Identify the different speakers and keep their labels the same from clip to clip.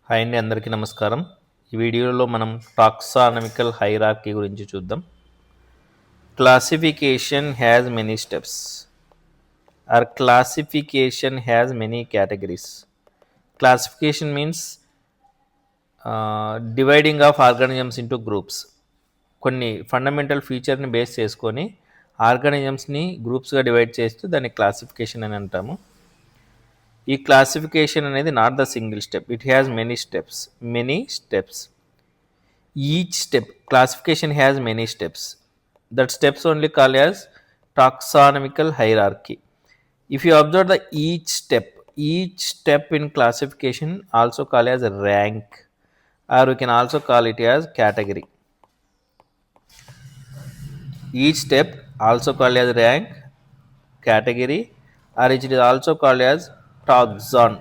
Speaker 1: Hi అండి, అందరికీ నమస్కారం. ఈ వీడియోలో మనం టాక్సానమికల్ హైరార్కీ గురించి చూద్దాం. Classification has many steps or classification has many categories. Classification means dividing of organisms into groups. కొన్ని ఫండమెంటల్ ఫీచర్ని బేస్ చేసుకొని ఆర్గానిజమ్స్ని గ్రూప్స్గా డివైడ్ చేస్తూ దాన్ని క్లాసిఫికేషన్ అని అంటాము. ఈ క్లాసిఫికేషన్ అనేది not the single step, it has many steps. Each step classification has many steps. That steps only called as taxonomical hierarchy. If you observe the each step in classification also called as rank, or we can also call it as category. Each step also called as rank, category, or it is also called as taxon.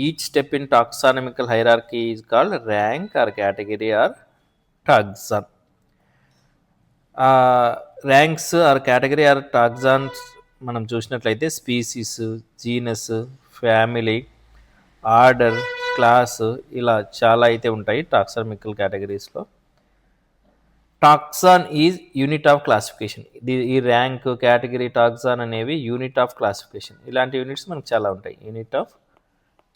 Speaker 1: Each step in taxonomical hierarchy is called rank or category or taxon. Ranks or category or taxons మనం చూసినట్లయితే species, genus, family, order, class, ఇలా చాలా అయితే ఉంటాయి taxonomical కేటగిరీస్లో. Taxon is unit of classification. ఈ rank, category, taxon అనేవి unit of classification. ఇలాంటి యూనిట్స్ మనకు చాలా ఉంటాయి. Unit of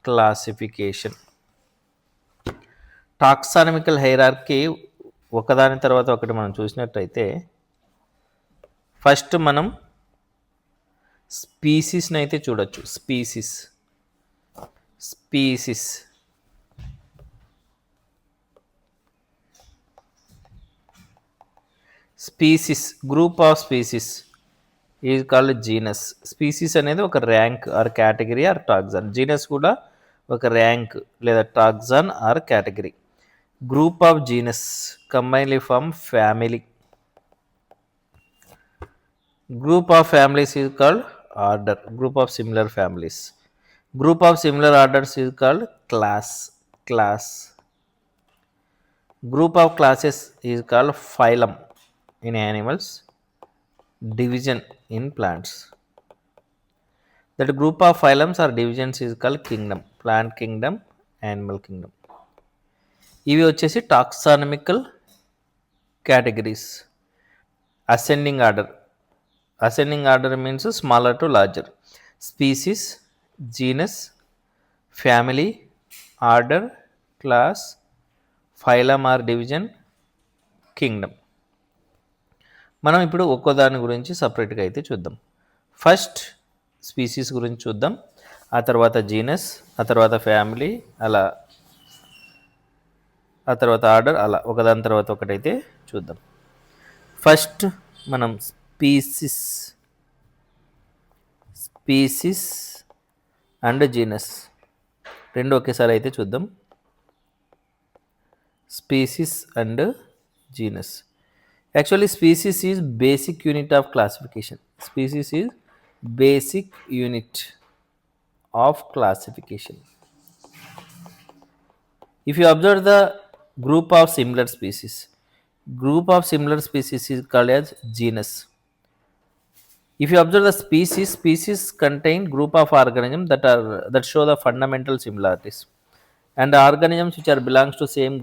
Speaker 1: classification. Taxonomical hierarchy ఒకదాని తర్వాత ఒకటి మనం చూసినట్టయితే ఫస్ట్ మనం స్పీసీస్ని అయితే చూడొచ్చు. Species group of species is called genus. Species అనేది ఒక rank or category or taxon. Genus కూడా ఒక ర్యాంక్ లేదా taxon or category. Group of genus combinedly form family. Group of families is called order. Group of similar families. Group of similar orders is called class. Group of classes is called phylum in animals, division in plants. That group of phylums or divisions is called kingdom. Plant kingdom, animal kingdom. ఇవి వచ్చేసి taxonomical categories. Ascending order means smaller to larger. Species, genus, family, order, class, phylum or division, kingdom. మనం ఇప్పుడు ఒక్కో దాని గురించి సపరేట్గా అయితే చూద్దాం. ఫస్ట్ స్పీసీస్ గురించి చూద్దాం, ఆ తర్వాత జీనస్, ఆ తర్వాత ఫ్యామిలీ, అలా ఆ తర్వాత ఆర్డర్, అలా ఒకదాని తర్వాత ఒకటైతే చూద్దాం. ఫస్ట్ మనం స్పీసీస్ అండ్ జీనస్ రెండు ఒకేసారి అయితే చూద్దాం. Species and genus. Actually species is basic unit of classification. Species is basic unit of classification. If you observe the group of similar species is called as genus. If you observe the species contain group of organisms that show the fundamental similarities, and the organisms which are belongs to same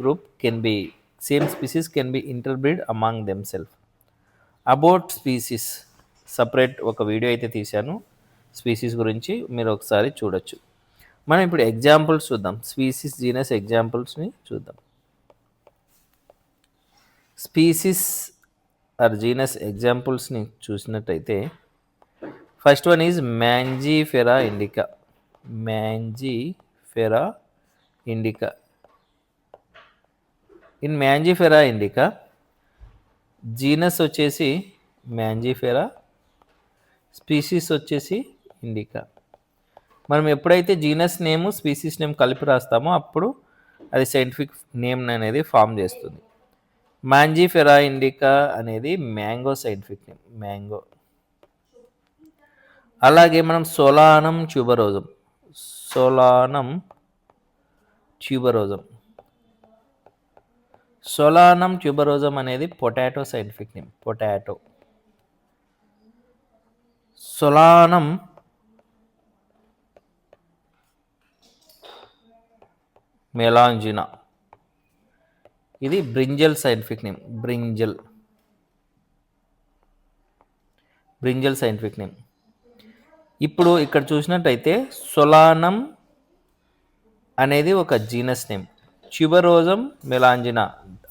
Speaker 1: species can be interbred among themselves. About species separate ఒక video అయితే తీశాను species గురించి, మీరు ఒకసారి చూడొచ్చు. మనం ఇప్పుడు examples చూద్దాం. స్పీసీస్, జీనస్ ఎగ్జాంపుల్స్ని చూద్దాం. స్పీసీస్ ఆర్ జీనస్ ఎగ్జాంపుల్స్ని చూసినట్టయితే first one is Mangifera indica. In Mangifera indica genus వచ్చేసి మ్యాంజిఫెరా, స్పీసీస్ వచ్చేసి ఇండికా. మనం ఎప్పుడైతే జీనస్ నేమ్, స్పీసీస్ నేమ్ కలిపి రాస్తామో అప్పుడు అది సైంటిఫిక్ నేమ్ అనేది ఫామ్ చేస్తుంది. మ్యాంజిఫెరా ఇండికా అనేది మ్యాంగో సైంటిఫిక్ నేమ్, మ్యాంగో. అలాగే మనం సోలానం ట్యూబరోజం అనేది potato scientific name, potato. Solanum melongena. ఇది brinjal scientific name. Brinjal scientific name. ఇప్పుడు ఇక్కడ చూసినట్టయితే సొలానం అనేది ఒక జీనస్ నేమ్, ట్యూబరోజం, మెలాంజినా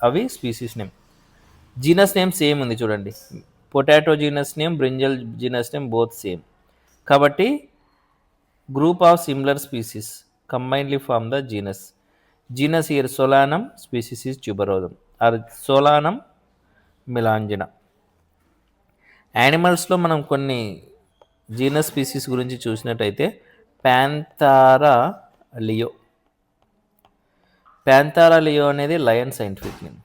Speaker 1: అవి species name. Genus name same ఉంది చూడండి, potato genus name, brinjal genus name both same. కాబట్టి group of similar species combinedly form the genus. Genus here Solanum, species is tuberosum or Solanum melongena. యానిమల్స్లో మనం కొన్ని genus species గురించి చూసినట్టయితే Panthera leo. Panthera leo అనేది lion scientific name.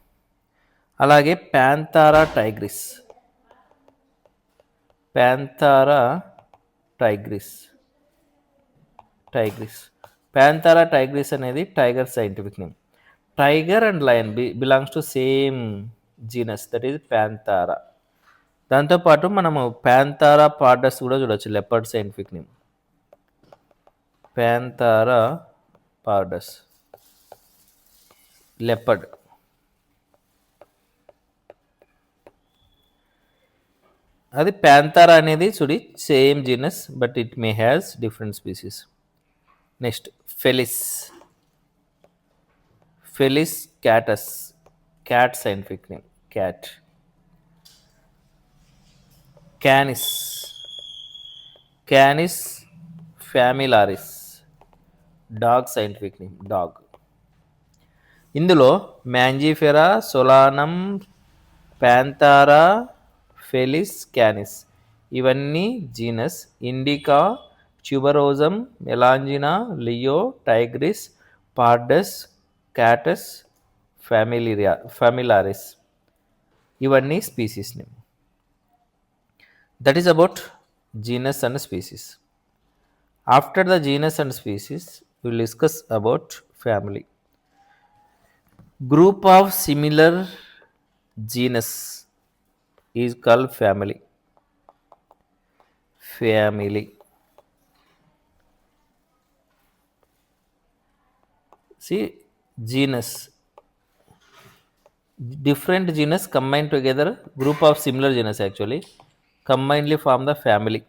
Speaker 1: అలాగే Panthera tigris. Panthera tigris అనేది tiger scientific name. Tiger and lion belongs to same genus, that is ప్యాంథారా. దాంతోపాటు మనము ప్యాంథారా పార్డస్ కూడా చూడవచ్చు, leopard scientific name. Panthera pardus, leopard. అది Panthera అనేది చూడి same genus but it may has different species. Next Felis catus, cat scientific name cat. Canis familiaris, dog scientific name dog. ఇందులో Mangifera, Solanum, Panthera, Felis, Canis ఇవన్నీ genus. Indica, tuberosum, melongena, leo, tigris, pardus, catus, familiaris ఇవన్నీ species name. That is about genus and species. After the genus and species, we will discuss about family. Group of similar genus is called family. See, genus, different genus combined together, group of similar genus actually combinedly form the family.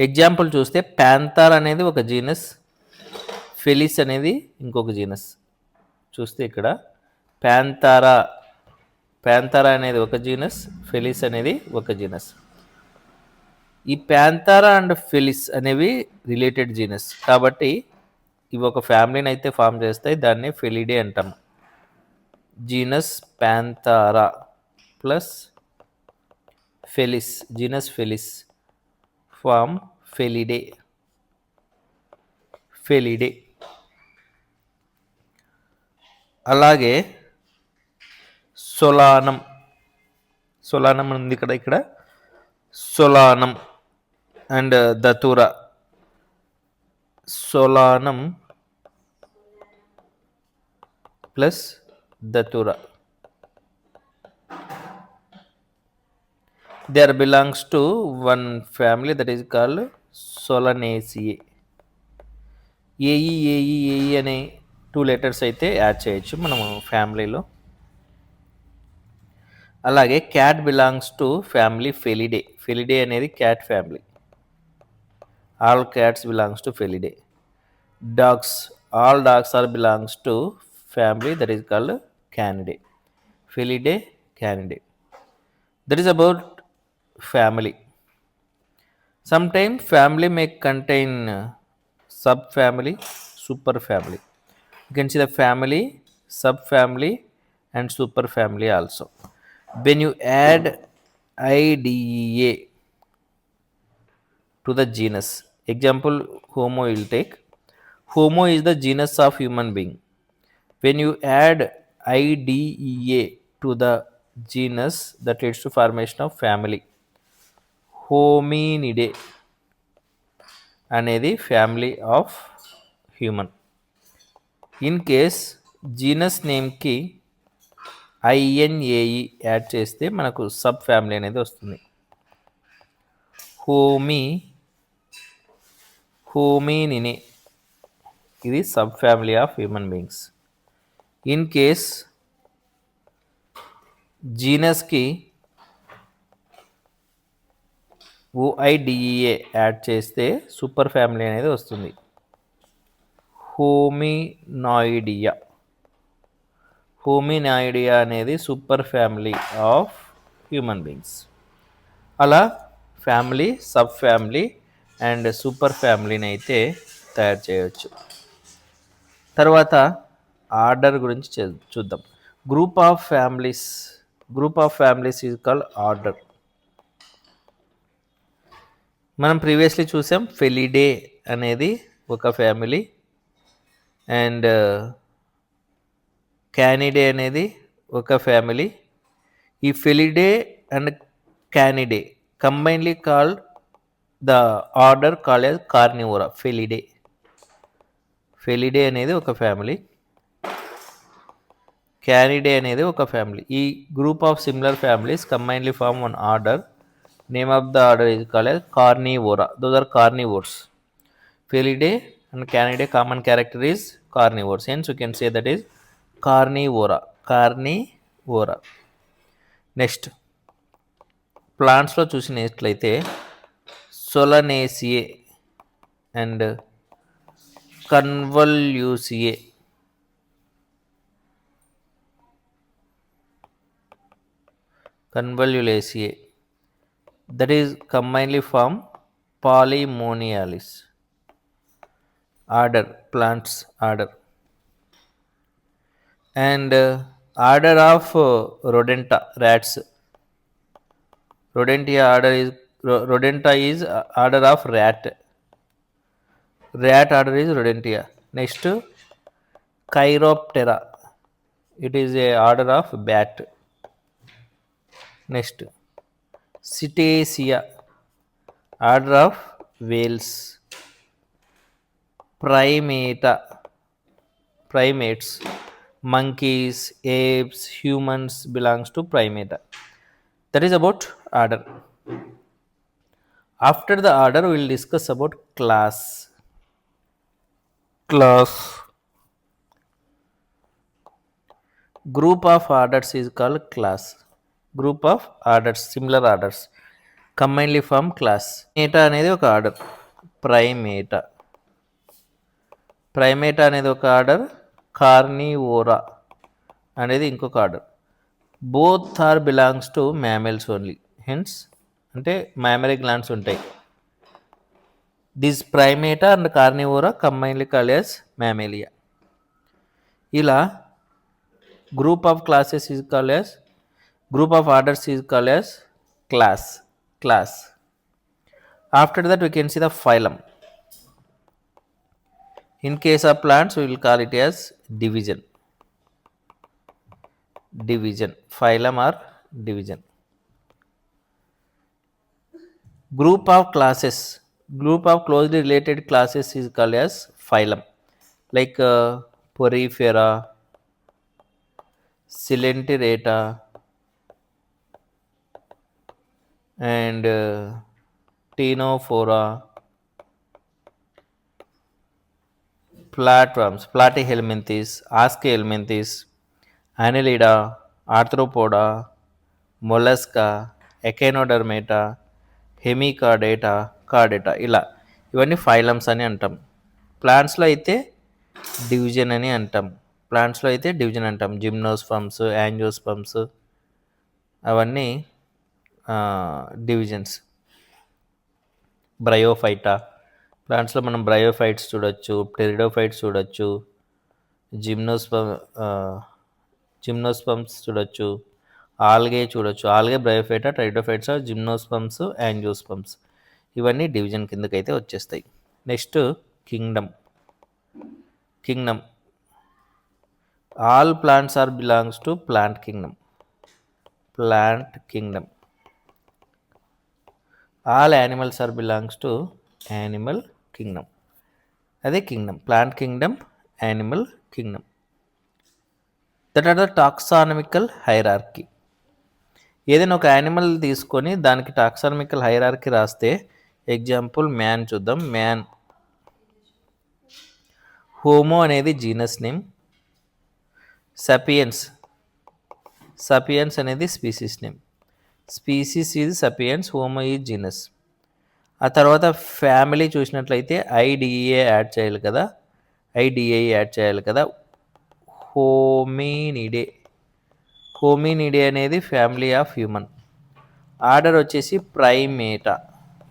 Speaker 1: Example చూస్తే panthera అనేది ఒక genus, ఫెలిస్ అనేది ఇంకొక genus. చూస్తే ఇక్కడ ప్యాంథారా అనేది ఒక genus, ఫెలిస్ అనేది ఒక జీనస్. ఈ ప్యాంథారా అండ్ ఫెలిస్ అనేవి రిలేటెడ్ జీనస్ కాబట్టి ఇవి ఒక ఫ్యామిలీని అయితే ఫామ్ చేస్తాయి, దాన్ని ఫెలిడే అంటాం. Genus Panthera plus Felis, genus Felis form Felidae. అలాగే సొలానం ఉంది ఇక్కడ Solanum and Datura. Solanum plus Datura, there belongs to one family that is called Solanaceae. A E అనే 2 లెటర్స్ అయితే యాడ్ చేయొచ్చు మనము ఫ్యామిలీలో. అలాగే cat belongs to family Felidae అనేది cat family. All cats belongs to Felidae. All dogs are belongs to family that is called Canidae. Felidae, Canidae. That is about family. Sometimes family may contain subfamily, superfamily. You can see the family, subfamily and superfamily also. When you add IDEA to the genus, example Homo will take. Homo is the genus of human being. When you add IDEA to the genus, that leads to formation of family. Hominidae అనేది family of human. In case genus నేమ్కి INAE add చేస్తే మనకు subfamily అనేది వస్తుంది. Homininae ఇది subfamily of human beings. In case జీనస్కి OIDEA add చేస్తే superfamily అనేది వస్తుంది. హోమినాయిడియా అనేది superfamily of human beings. అలా family, subfamily and super ఫ్యామిలీని అయితే తయారు చేయవచ్చు. తర్వాత ఆర్డర్ గురించి చూద్దాం. Group of families is called order. మనం ప్రీవియస్లీ చూసాం ఫెలిడే అనేది ఒక ఫ్యామిలీ అండ్ క్యానిడే అనేది ఒక ఫ్యామిలీ. ఈ Felidae and Canidae combinedly called the order called as Carnivora. Felidae అనేది ఒక ఫ్యామిలీ, క్యానిడే అనేది ఒక ఫ్యామిలీ. ఈ group of similar families combinedly form one order. Name of the order is called as Carnivora. Those are carnivores. Felidae and Canidae common character is carnivores. Hence you can say that is Carnivora. Next, plants lo చూసినట్లయితే Solanaceae and Convolvulaceae. That is commonly from Polymonialis order, plants order. And order of Rodenta, rats. Rodenta is order of rat. Rat order is Rodentia. Next, Chiroptera. It is a order of bat. Next, Cetacea, order of whales. Primates, monkeys, apes, humans belongs to primata. That is about order. After the order we will discuss about class. Group of orders is called class. Group of orders, similar orders commonly form class. Primata అనేది ఒక order. Primata అనేది ఒక order. Carnivora అనేది ఇంకొక order. Both are belongs to mammals only. Hence అంటే mammary glands ఉంటాయి. This Primata and Carnivora combinedly called as Mammalia. ఇలా group of classes is called as group of orders is called as class. After that we can see the phylum. In case of plants we will call it as division. Phylum or division. Group of closely related classes is called as phylum, like Porifera, Coelenterata and Ctenophora, flatworms, Platyhelminthes, Aschelminthes, Annelida, Arthropoda, Mollusca, Echinodermata, Hemichordata, Chordata. ఇలా ఇవన్నీ phylums అని అంటాం. ప్లాంట్స్లో అయితే division అని అంటాం. Gymnosperms, angiosperms అవన్నీ divisions. Bryophyta, ప్లాంట్స్లో మనం బ్రయోఫైట్స్ చూడొచ్చు, టెరిడోఫైట్స్ చూడొచ్చు, జిమ్నోస్పర్మ్స్ చూడొచ్చు, ఆల్గే చూడొచ్చు. Algae bryophyta, pteridophytes, gymnosperms, angiosperms ఇవన్నీ డివిజన్ కిందకైతే వచ్చేస్తాయి. Next kingdom. All plants are belongs to plant kingdom. All animals are belongs to animal kingdom. అదే kingdom. Plant kingdom, animal kingdom. That are the taxonomical hierarchy. ఏదైనా ఒక animal తీసుకొని దానికి taxonomical hierarchy రాస్తే, example man చూద్దాం. Man homo అనేది genus name. Sapiens అనేది species name. Species is sapiens, Homo is genus. ఆ తర్వాత ఫ్యామిలీ చూసినట్లయితే ఐడిఏ యాడ్ చేయాలి కదా, హోమినిడే అనేది ఫ్యామిలీ ఆఫ్ హ్యూమన్. ఆర్డర్ వచ్చేసి Primata.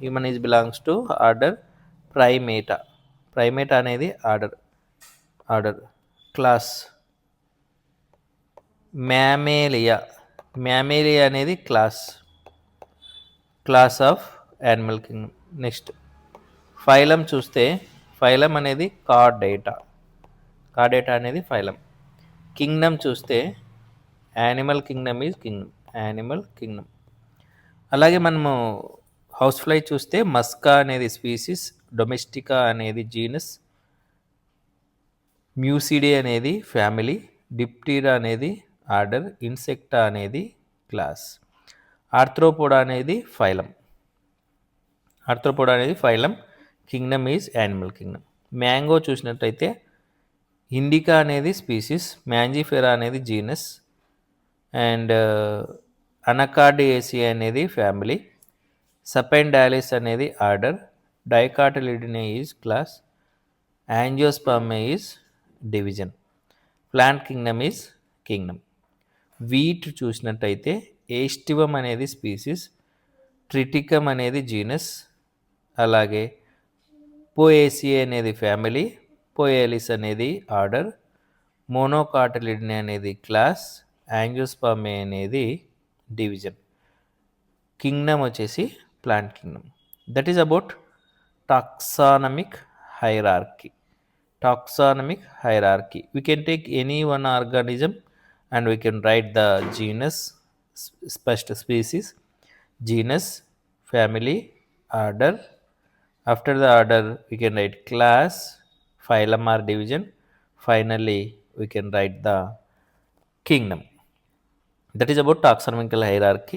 Speaker 1: Human is belongs to order Primata అనేది ఆర్డర్. క్లాస్ మ్యామేలియా అనేది class of animal kingdom. Next phylum చూస్తే ఫైలం అనేది కార్డేటా అనేది ఫైలం. కింగ్డమ్ చూస్తే యానిమల్ కింగ్డమ్ ఈజ్ కింగ్డమ్. అలాగే మనము హౌస్ ఫ్లై చూస్తే మస్కా అనేది స్పీసీస్, డొమెస్టికా అనేది జీనస్, మ్యూసిడే అనేది ఫ్యామిలీ, డిప్టీరా అనేది ఆర్డర్, ఇన్సెక్టా అనేది క్లాస్, ఆర్థ్రోపోడా అనేది phylum. Kingdom is animal kingdom. Mango చూసినట్టయితే ఇండికా అనేది స్పీసీస్, మ్యాంజిఫెరా అనేది జీనస్, అండ్ అనకార్డియేసియా అనేది ఫ్యామిలీ, సపెండాలిస్ అనేది order, Dicotyledonae is class, Angiospermae is division. Plant kingdom is kingdom. Wheat చూసినట్టయితే aestivum అనేది species, Triticum అనేది genus, అలాగే పోయేసియే అనేది ఫ్యామిలీ, పోయేలిస్ అనేది ఆర్డర్, మోనోకాటిలిడినే అనేది క్లాస్, యాంజియోస్పర్మే అనేది డివిజన్. కింగ్డమ్ వచ్చేసి plant Kingdom. That is about taxonomic hierarchy. We can take any one organism and we can write the genus, species, genus, family, order. After the order we can write class, phylum or division. Finally we can write the kingdom. That is about taxonomical hierarchy.